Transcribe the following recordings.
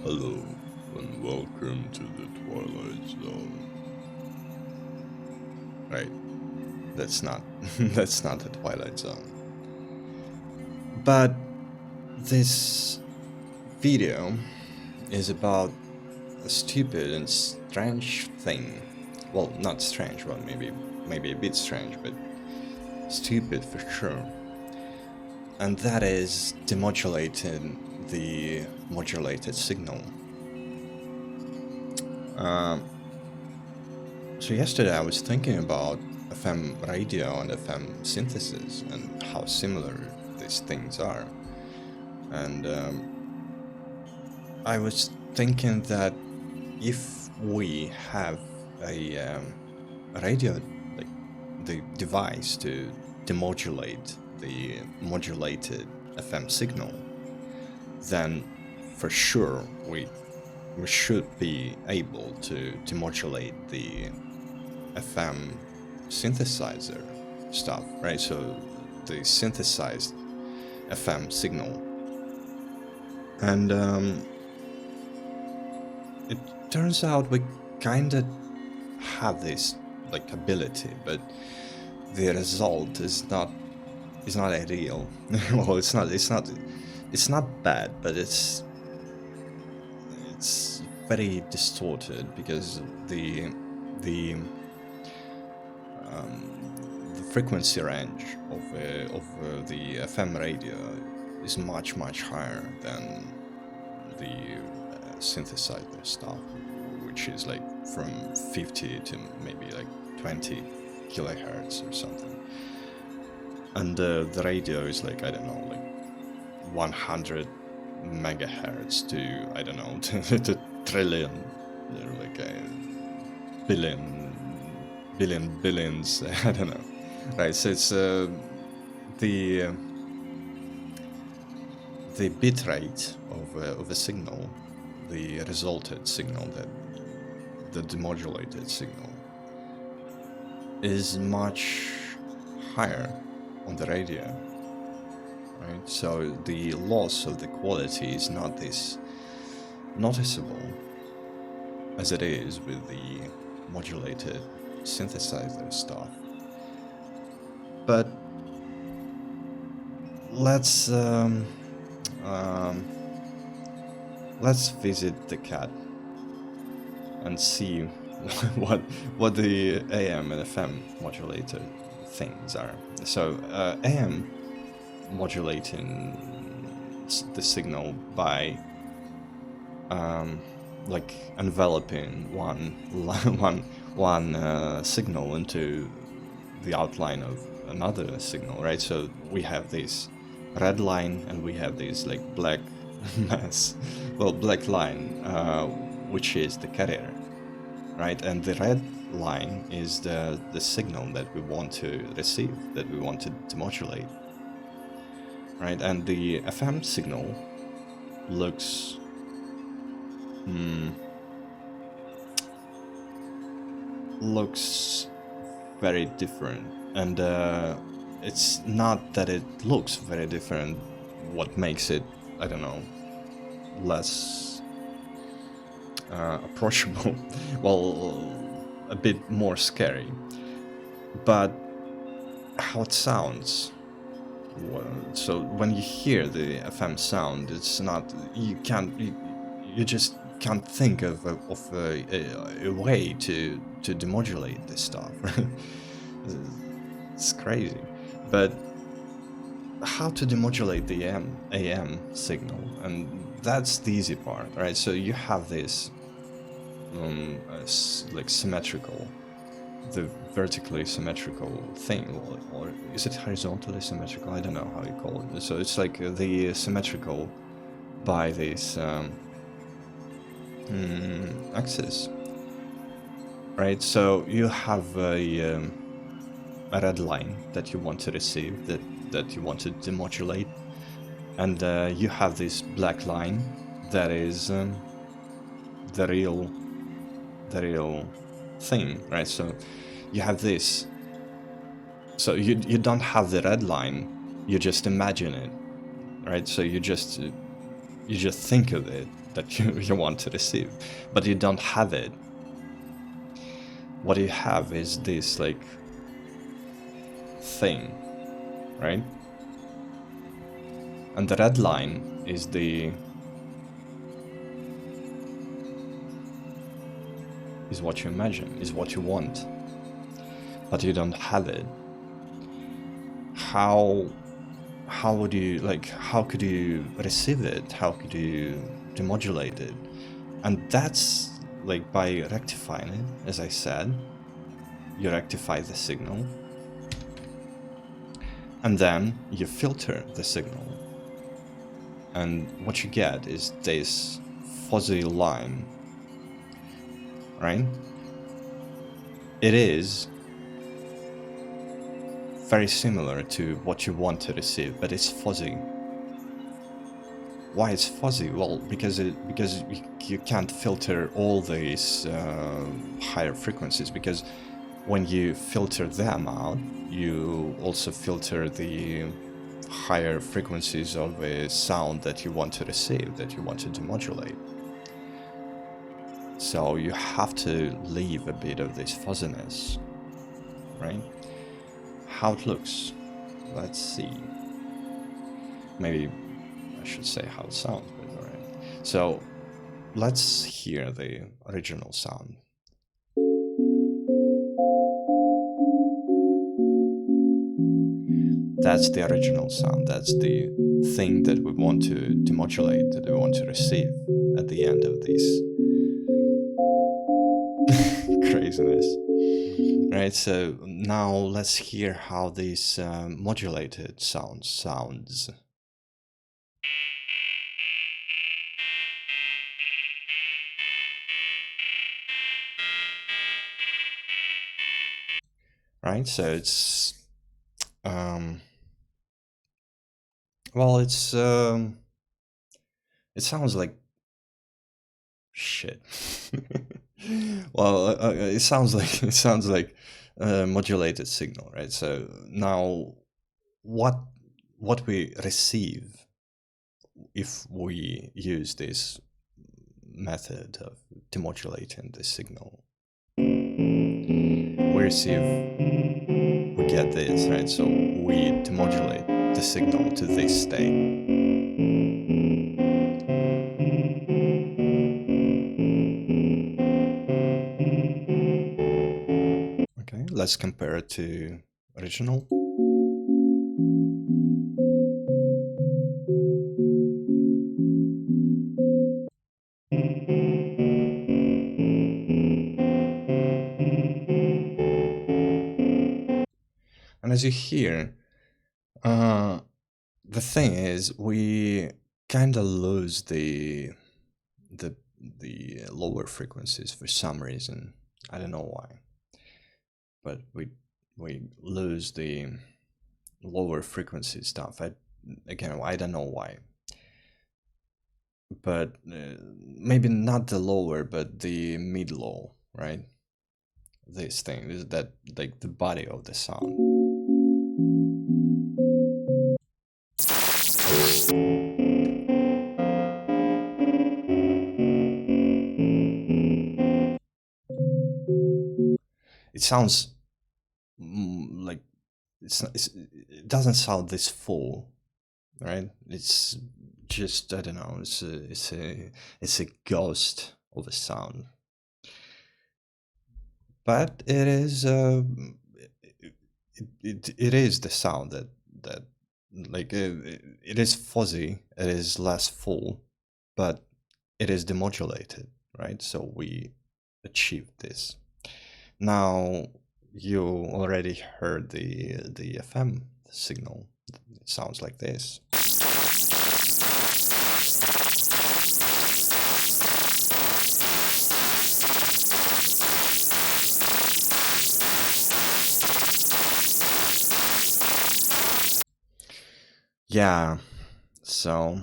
Hello, and welcome to the Twilight Zone. Right, that's not that's not the Twilight Zone. But this video is about a stupid and strange thing. Well, not strange, well maybe a bit strange, but stupid for sure. And that is demodulating the modulated signal. So yesterday I was thinking about FM radio and FM synthesis and how similar these things are. And I was thinking that if we have a radio, like the device to demodulate the modulated FM signal, then for sure we should be able to demodulate the FM synthesizer stuff, right? So the synthesized FM signal. And it turns out we kind of have this like ability, but the result is not ideal. Well, it's not bad, but it's very distorted because the frequency range of the FM radio is much higher than the synthesizer stuff, which is like from 50 to maybe like 20 kilohertz or something. And the radio is like, I don't know, like 100 megahertz to, I don't know, to trillion, like a billions, I don't know. Right, so it's the bit rate of a signal, the resulted signal, the demodulated signal, is much higher on the radio, right? So the loss of the quality is not this noticeable as it is with the modulated synthesizer stuff. But let's visit the cat and see what the AM and FM modulator things are. So AM modulating the signal by like enveloping one signal into the outline of another signal, right? So we have this red line and we have this like black black line, which is the carrier, right? And the red line is the signal that we want to receive, that we want to demodulate, right? And the FM signal looks very different. And it's not that it looks very different what makes it, I don't know, less approachable, well, a bit more scary, but how it sounds. Well, so when you hear the FM sound, it's not, you just can't think of a way to demodulate this stuff. It's crazy. But how to demodulate the AM signal? And that's the easy part, right? So you have this like symmetrical, the vertically symmetrical thing, or is it horizontally symmetrical? I don't know how you call it. So it's like the symmetrical by this axis, right? So you have a red line that you want to receive, that you want to demodulate, and you have this black line that is the real thing, right? So you have this. So you don't have the red line, you just imagine it, right? So you just You just think of it that you want to receive, but you don't have it. What you have is this like thing, right? And the red line is what you imagine, is what you want, but you don't have it. How would you, like, how could you receive it? How could you demodulate it? And that's like by rectifying it, as I said. You rectify the signal, and then you filter the signal. And what you get is this fuzzy line, right? It is very similar to what you want to receive, but it's fuzzy. Why it's fuzzy? Well, because you can't filter all these higher frequencies, because when you filter them out, you also filter the higher frequencies of a sound that you want to receive, that you want to demodulate. So you have to leave a bit of this fuzziness, right? How it looks, let's see. Maybe I should say how it sounds, but alright. So let's hear the original sound. That's the original sound. That's the thing that we want to demodulate, that we want to receive at the end of this craziness. Right, so now let's hear how this modulated sounds. Right, so it's well, it sounds like shit. Well, it sounds like modulated signal, right? So now, what we receive if we use this method of demodulating the signal, we get this, right? So we demodulate the signal to this state. Okay, let's compare it to original. And as you hear, the thing is, we kind of lose the lower frequencies for some reason. I don't know why, but we lose the lower frequency stuff. I don't know why, but maybe not the lower, but the mid low, right? This thing is that, like, the body of the sound. It sounds like it doesn't sound this full, right? It's just, I don't know. It's a ghost of a sound, but it is it is the sound that like it is fuzzy. It is less full, but it is demodulated, right? So we achieved this. Now you already heard the FM signal. It sounds like this. Yeah, so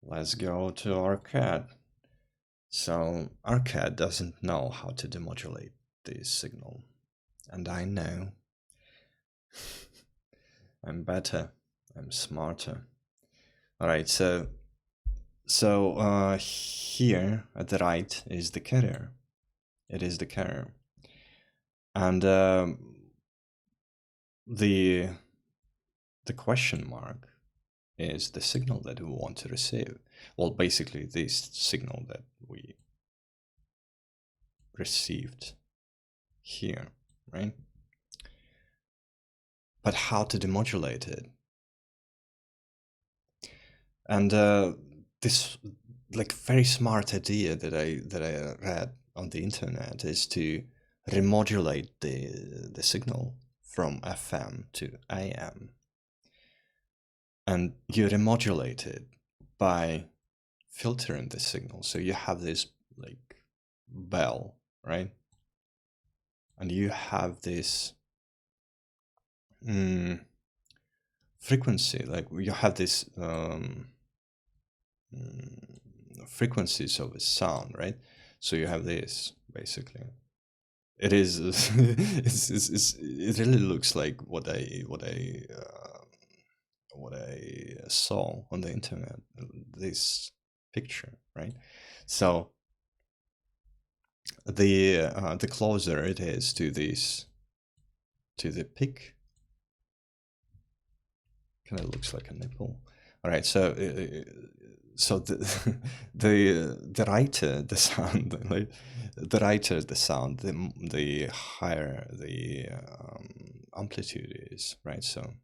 let's go to our cat. So our cat doesn't know how to demodulate this signal, and I know. I'm better, I'm smarter. Alright, so So here at the right is the carrier. It is the carrier. And the question mark is the signal that we want to receive. Well, basically this signal that we received here, right? But how to demodulate it? And this like very smart idea that I read on the internet is to remodulate the signal from FM to AM. And you remodulate it by filtering the signal. So you have this like bell, right? And you have this frequency, like you have this frequencies of a sound, right? So you have this basically. It is it really looks like what I saw on the internet, this picture, right? So the closer it is to this, to the peak, kind of looks like a nipple. All right, so so the lighter the sound, like the lighter the sound, the higher the amplitude is, right? So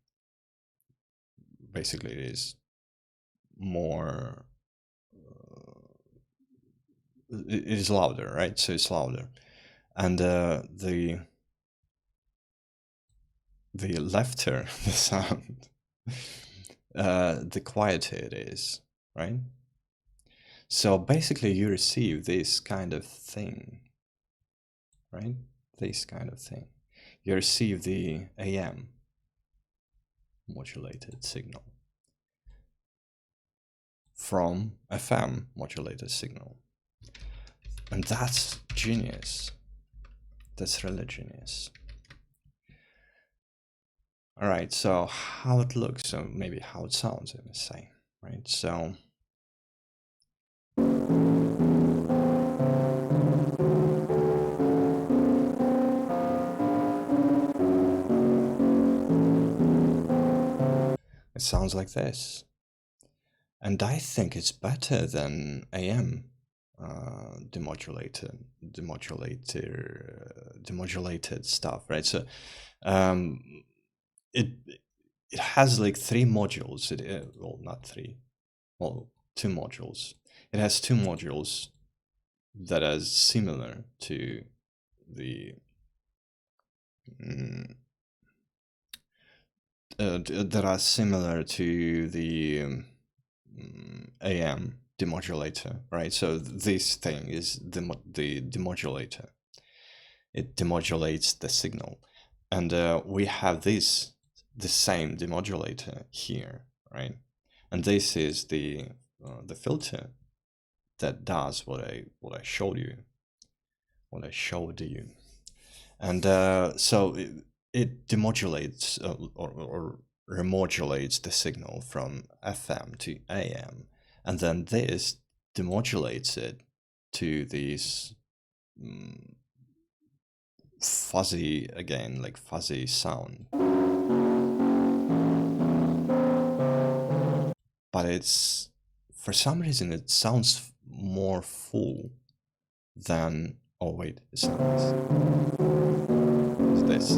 basically, it is more. It is louder, right? So it's louder, and the lefter the sound, the quieter it is, right? So basically, you receive this kind of thing, right? This kind of thing. You receive the AM modulated signal from FM modulated signal. And that's genius. That's really genius. All right, so how it looks, so maybe how it sounds, I must say, right? So it sounds like this. And I think it's better than AM demodulated stuff, right? So it has like three modules. Well, not three, well, two modules. It has two modules that are similar to the AM demodulator, right? So this thing is the demodulator. It demodulates the signal, and we have the same demodulator here, right? And this is the filter that does what I showed you, and so it demodulates or remodulates the signal from FM to AM, and then this demodulates it to these fuzzy, again, like fuzzy sound. But it's, for some reason, it sounds more full than, oh wait, it's not this. It's this.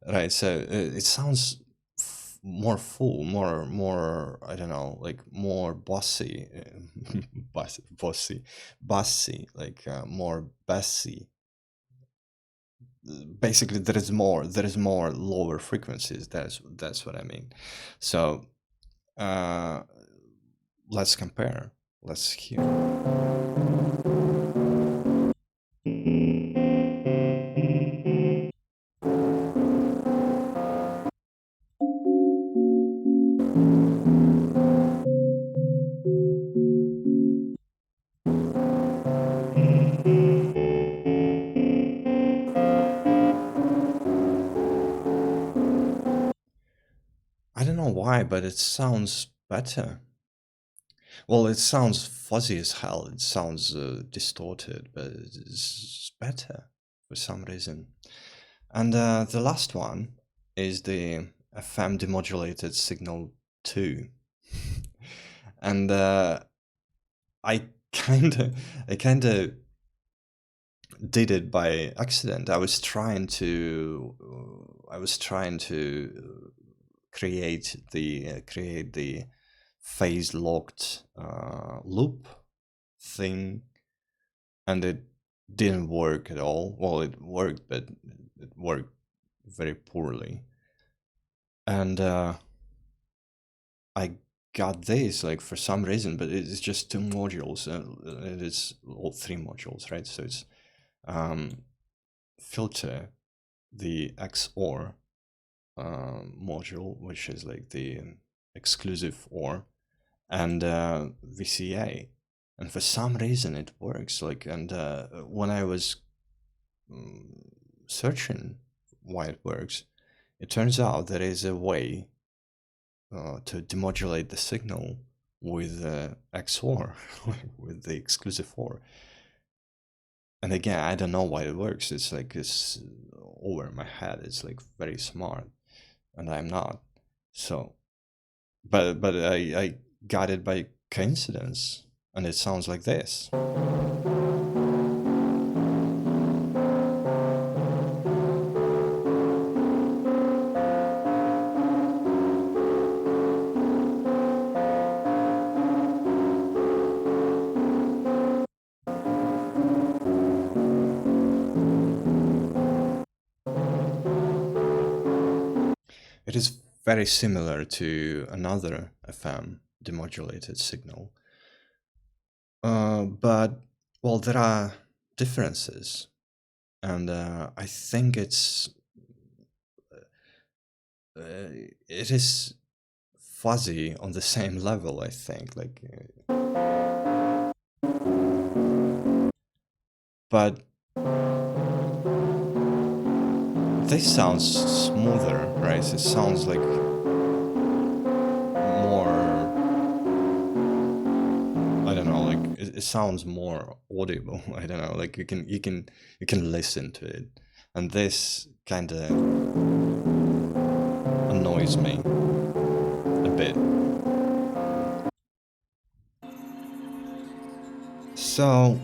Right, so it sounds more full, more, I don't know, like more bossy, bossy, like more bassy. Basically, there is more lower frequencies. That's what I mean. So let's compare. Let's hear. I don't know why, but it sounds better. Well, it sounds fuzzy as hell. It sounds distorted, but it's better for some reason. And the last one is the FM demodulated signal 2. And I kind of did it by accident. I was trying to create the phase locked loop thing, and it didn't work at all. Well, it worked, but it worked very poorly. And I got this like for some reason, but it's just 2 modules. It is all 3 modules, right? So it's filter, the XOR module, which is like the exclusive OR, and VCA. And for some reason it works. Like, and when I was searching why it works, it turns out there is a way to demodulate the signal with XOR, with the exclusive OR. And again, I don't know why it works. It's like it's over my head. It's like very smart, and I'm not. So, but I got it by coincidence, and it sounds like this. It is very similar to another FM demodulated signal. But, well, there are differences. And I think it is fuzzy on the same level, I think. Like, but this sounds smoother, right? It sounds like more, I don't know, like it sounds more audible. I don't know, like you can listen to it, and this kind of annoys me a bit. So,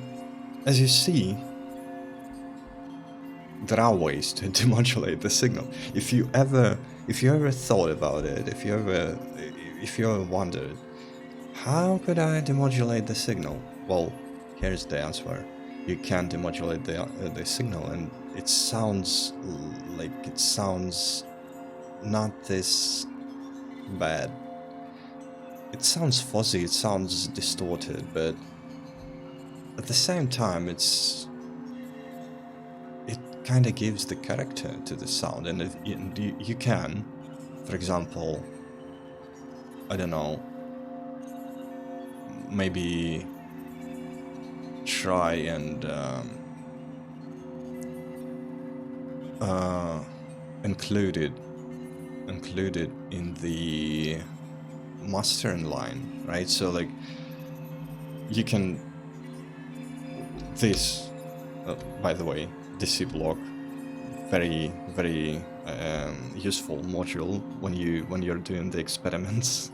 as you see, there are ways to demodulate the signal. If you ever thought about it, if you ever wondered, how could I demodulate the signal? Well, here's the answer. You can demodulate the signal, and it sounds not this bad. It sounds fuzzy, it sounds distorted, but at the same time, it kind of gives the character to the sound. And you can, for example, I don't know, maybe try and include it in the mastering line, right? So like you can, this by the way, DC block, very useful module when you're doing the experiments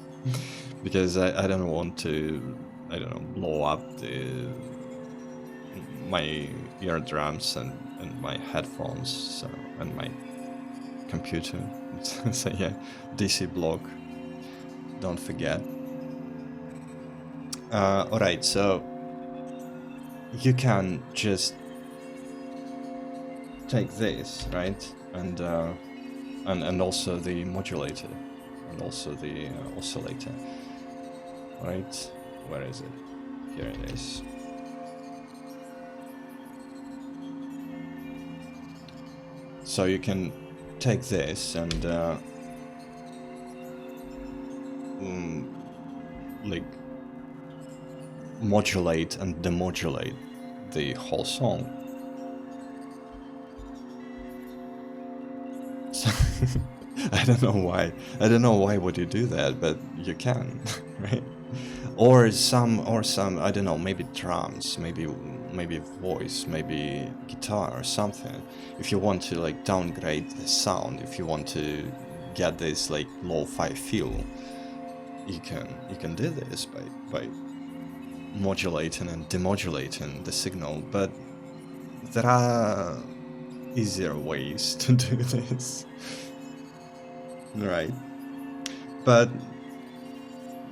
because I don't want to, I don't know, blow up my eardrums and my headphones, so, and my computer. So yeah, DC block, don't forget. Alright, so you can just take this, right, and also the modulator, and also the oscillator, right? Where is it? Here it is. So you can take this and like modulate and demodulate the whole song. So I don't know why would you do that, but you can, right? or some I don't know, maybe drums, maybe voice, maybe guitar or something. If you want to like downgrade the sound, if you want to get this like lo-fi feel, you can do this by modulating and demodulating the signal. But there are easier ways to do this, right? But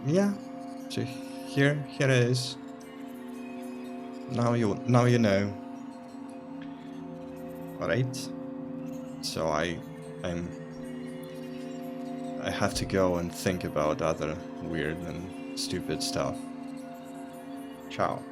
yeah, so here it is. Now you know. Alright. So I have to go and think about other weird and stupid stuff. Ciao.